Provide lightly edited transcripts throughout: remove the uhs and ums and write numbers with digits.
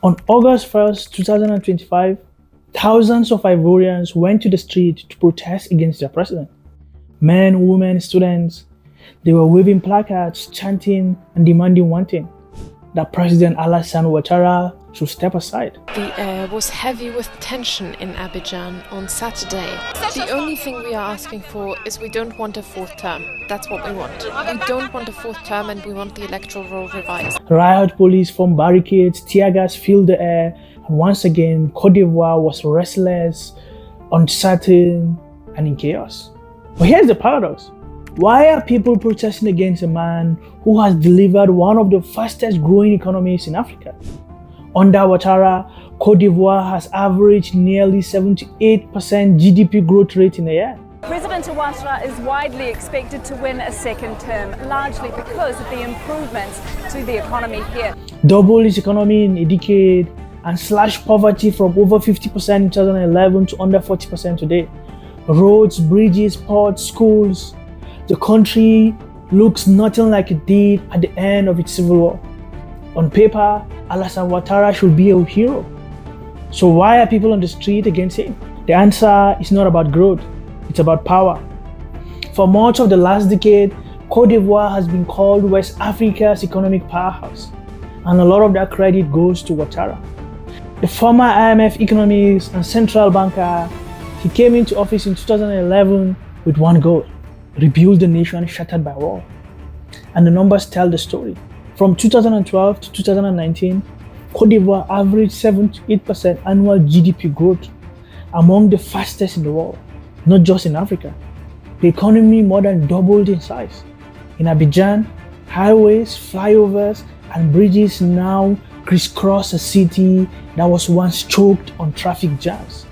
On August 1st, 2025, thousands of Ivorians went to the street to protest against their president. Men, women, students, they were waving placards, chanting and demanding one thing: that President Alassane Ouattara should step aside. The air was heavy with tension in Abidjan on Saturday. The only thing we are asking for is we don't want a fourth term. That's what we want. We don't want a fourth term and we want the electoral roll revised. Riot police formed barricades, tear gas filled the air, and once again, Côte d'Ivoire was restless, uncertain, and in chaos. But here's the paradox. Why are people protesting against a man who has delivered one of the fastest growing economies in Africa? Under Oattara, Côte d'Ivoire has averaged nearly 78% GDP growth rate in a year. President Alassane is widely expected to win a second term, largely because of the improvements to the economy here. Double its economy in a decade and slashed poverty from over 50% in 2011 to under 40% today. Roads, bridges, ports, schools. The country looks nothing like it did at the end of its civil war. On paper, Alassane Ouattara should be a hero. So why are people on the street against him? The answer is not about growth, it's about power. For much of the last decade, Côte d'Ivoire has been called West Africa's economic powerhouse, and a lot of that credit goes to Oattara. The former IMF economist and central banker, he came into office in 2011 with one goal: rebuild the nation shattered by war. And the numbers tell the story. From 2012 to 2019, Côte d'Ivoire averaged 7-8% annual GDP growth, among the fastest in the world, not just in Africa. The economy more than doubled in size. In Abidjan, highways, flyovers, and bridges now crisscross a city that was once choked on traffic jams.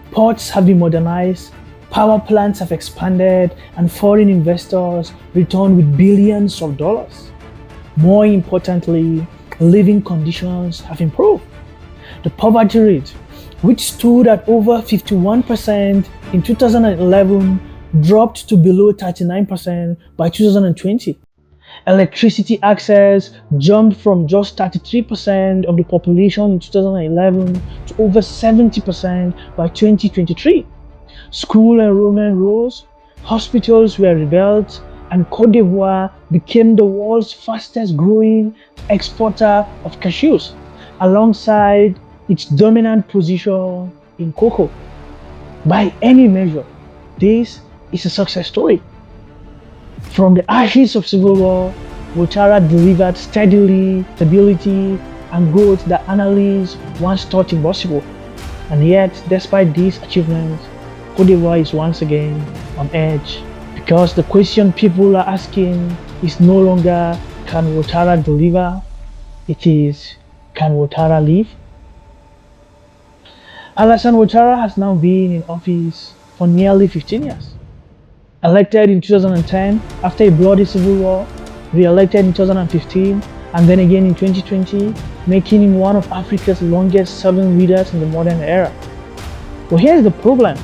Ports have been modernized, power plants have expanded, and foreign investors return with billions of dollars. More importantly, living conditions have improved. The poverty rate, which stood at over 51% in 2011, dropped to below 39% by 2020. Electricity access jumped from just 33% of the population in 2011 to over 70% by 2023. School enrollment rose, hospitals were rebuilt, and Côte d'Ivoire became the world's fastest growing exporter of cashews, alongside its dominant position in cocoa. By any measure, this is a success story. From the ashes of civil war, Oattara delivered steadily stability and growth that analysts once thought impossible. And yet, despite these achievements, Côte d'Ivoire is once again on edge, because the question people are asking is no longer, can Oattara deliver? It is, can Oattara leave? Alassane Ouattara has now been in office for nearly 15 years. Elected in 2010 after a bloody civil war, re-elected in 2015, and then again in 2020, making him one of Africa's longest serving leaders in the modern era. But here's the problem.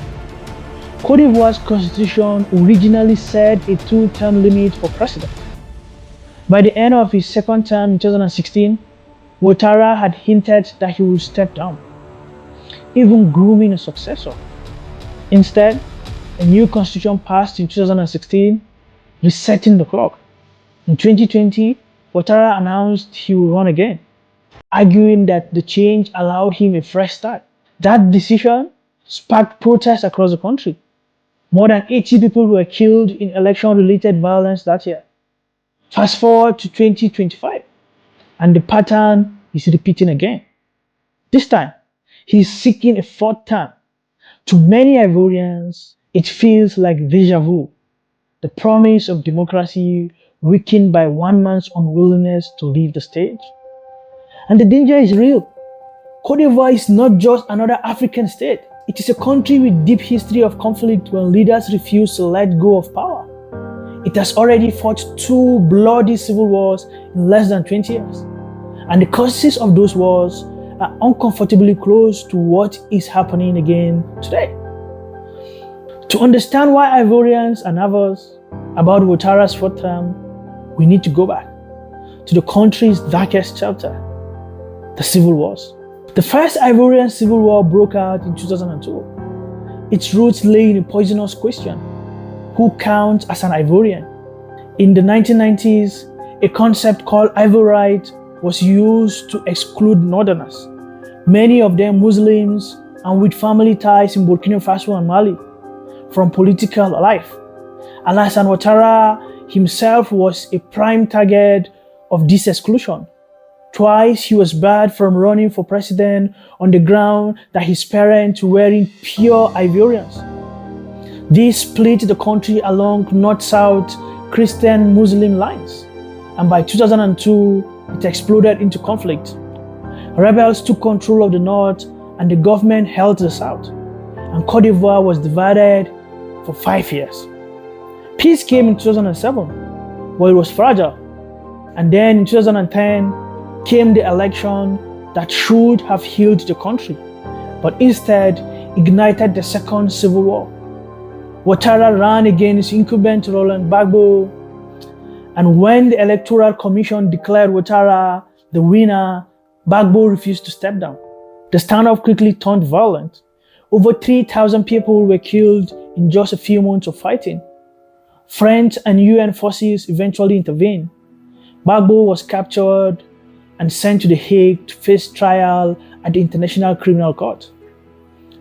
Côte d'Ivoire's constitution originally set a 2-term limit for president. By the end of his second term in 2016, Oattara had hinted that he would step down, even grooming a successor. Instead, a new constitution passed in 2016, resetting the clock. In 2020, Oattara announced he would run again, arguing that the change allowed him a fresh start. That decision sparked protests across the country. More than 80 people were killed in election-related violence that year. Fast forward to 2025, and the pattern is repeating again. This time, he is seeking a fourth term. To many Ivorians, it feels like deja vu, the promise of democracy weakened by one man's unwillingness to leave the stage. And the danger is real. Côte d'Ivoire is not just another African state. It is a country with deep history of conflict when leaders refuse to let go of power. It has already fought 2 bloody civil wars in less than 20 years. And the causes of those wars are uncomfortably close to what is happening again today. To understand why Ivorians are nervous about Ouattara's fourth term, we need to go back to the country's darkest chapter, the civil wars. The first Ivorian civil war broke out in 2002. Its roots lay in a poisonous question: who counts as an Ivorian? In the 1990s, a concept called Ivorite was used to exclude northerners, many of them Muslims and with family ties in Burkina Faso and Mali, from political life. Alassane Ouattara himself was a prime target of this exclusion. Twice he was barred from running for president on the ground that his parents were pure Ivorians. This split the country along north-south Christian-Muslim lines, and by 2002, it exploded into conflict. Rebels took control of the north and the government held the south, and Côte d'Ivoire was divided for 5 years. Peace came in 2007, but it was fragile. And then in 2010 came the election that should have healed the country, but instead ignited the second civil war. Ouattara ran against incumbent Laurent Gbagbo, and when the Electoral Commission declared Ouattara the winner, Gbagbo refused to step down. The standoff quickly turned violent. Over 3,000 people were killed in just a few months of fighting. French and UN forces eventually intervened. Gbagbo was captured and sent to The Hague to face trial at the International Criminal Court.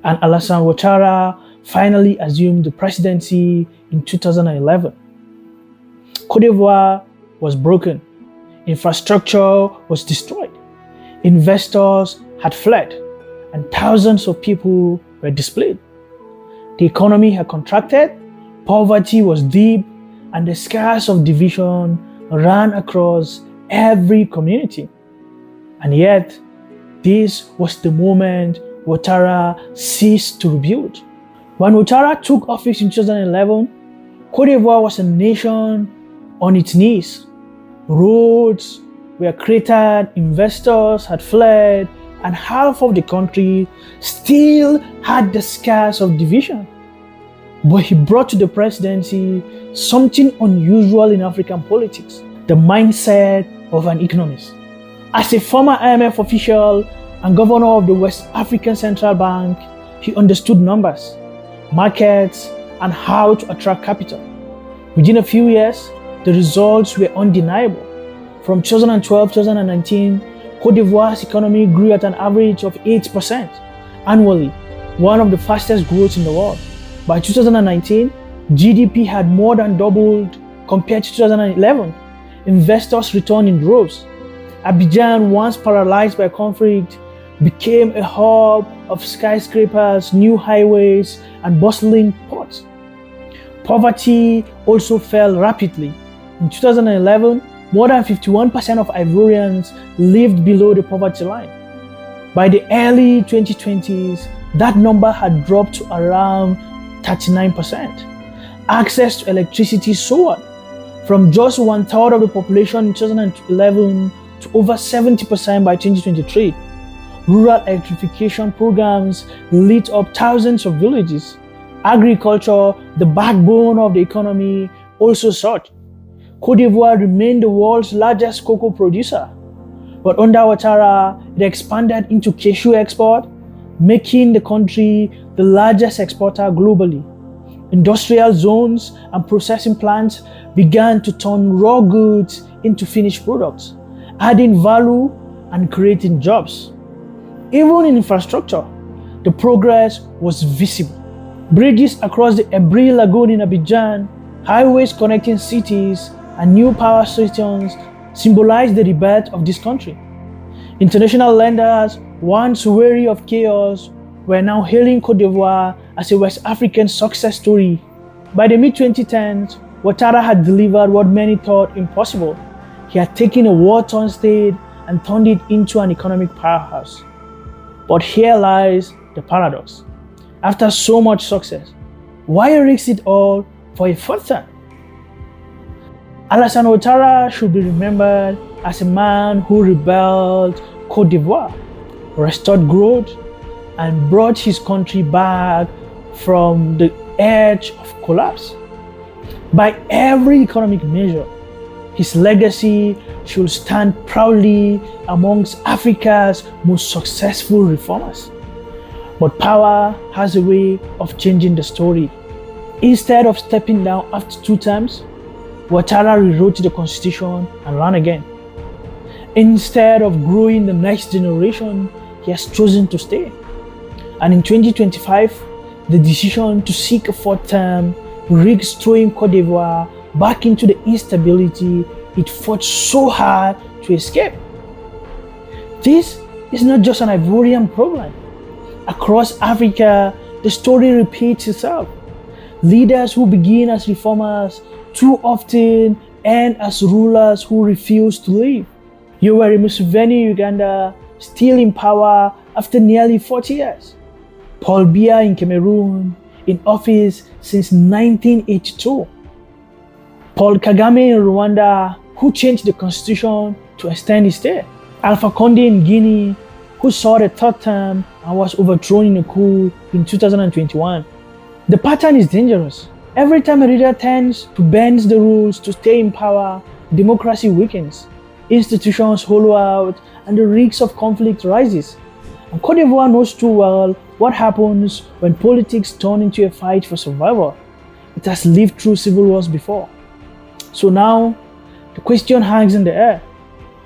And Alassane Ouattara finally assumed the presidency in 2011. Côte d'Ivoire was broken. Infrastructure was destroyed. Investors had fled, and thousands of people were displaced. The economy had contracted, poverty was deep, and the scars of division ran across every community. And yet, this was the moment Ouattara ceased to rebuild. When Ouattara took office in 2011, Côte d'Ivoire was a nation on its knees. Roads were cratered, investors had fled, and half of the country still had the scars of division. But he brought to the presidency something unusual in African politics: the mindset of an economist. As a former IMF official and governor of the West African Central Bank, he understood numbers, markets, and how to attract capital. Within a few years, the results were undeniable. From 2012 to 2019, Côte d'Ivoire's economy grew at an average of 8% annually, one of the fastest growths in the world. By 2019, GDP had more than doubled compared to 2011. Investors returned in droves. Abidjan, once paralyzed by conflict, became a hub of skyscrapers, new highways, and bustling ports. Poverty also fell rapidly. In 2011, more than 51% of Ivorians lived below the poverty line. By the early 2020s, that number had dropped to around 39%. Access to electricity soared from just 1/3 of the population in 2011 to over 70% by 2023. Rural electrification programs lit up thousands of villages. Agriculture, the backbone of the economy, also surged. Côte d'Ivoire remained the world's largest cocoa producer, but under Ouattara, it expanded into cashew export, making the country the largest exporter globally. Industrial zones and processing plants began to turn raw goods into finished products, adding value and creating jobs. Even in infrastructure, the progress was visible. Bridges across the Ebri Lagoon in Abidjan, highways connecting cities, and new power stations symbolize the rebirth of this country. International lenders, once wary of chaos, were now hailing Côte d'Ivoire as a West African success story. By the mid-2010s, Ouattara had delivered what many thought impossible. He had taken a war-torn state and turned it into an economic powerhouse. But here lies the paradox. After so much success, why risk it all for a fourth time? Alassane Ouattara should be remembered as a man who rebuilt Côte d'Ivoire, restored growth, and brought his country back from the edge of collapse. By every economic measure, his legacy should stand proudly amongst Africa's most successful reformers. But power has a way of changing the story. Instead of stepping down after 2 terms, Ouattara rewrote the constitution and ran again. Instead of growing the next generation, he has chosen to stay. And in 2025, the decision to seek a 4th term risks throwing Côte d'Ivoire back into the instability it fought so hard to escape. This is not just an Ivorian problem. Across Africa, the story repeats itself. Leaders who begin as reformers too often end as rulers who refuse to leave. Yoweri Museveni, Uganda, still in power after nearly 40 years. Paul Biya in Cameroon, in office since 1982. Paul Kagame in Rwanda, who changed the constitution to extend his stay. Alpha Conde in Guinea, who saw the 3rd term and was overthrown in a coup in 2021. The pattern is dangerous. Every time a leader tends to bend the rules to stay in power, democracy weakens, institutions hollow out, and the risk of conflict rises. And Côte d'Ivoire knows too well what happens when politics turn into a fight for survival. It has lived through civil wars before. So now, the question hangs in the air.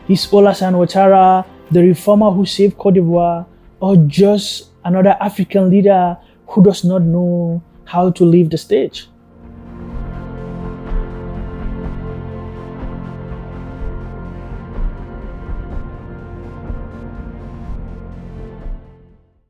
Is Alassane Ouattara the reformer who saved Côte d'Ivoire, or just another African leader who does not know how to leave the stage?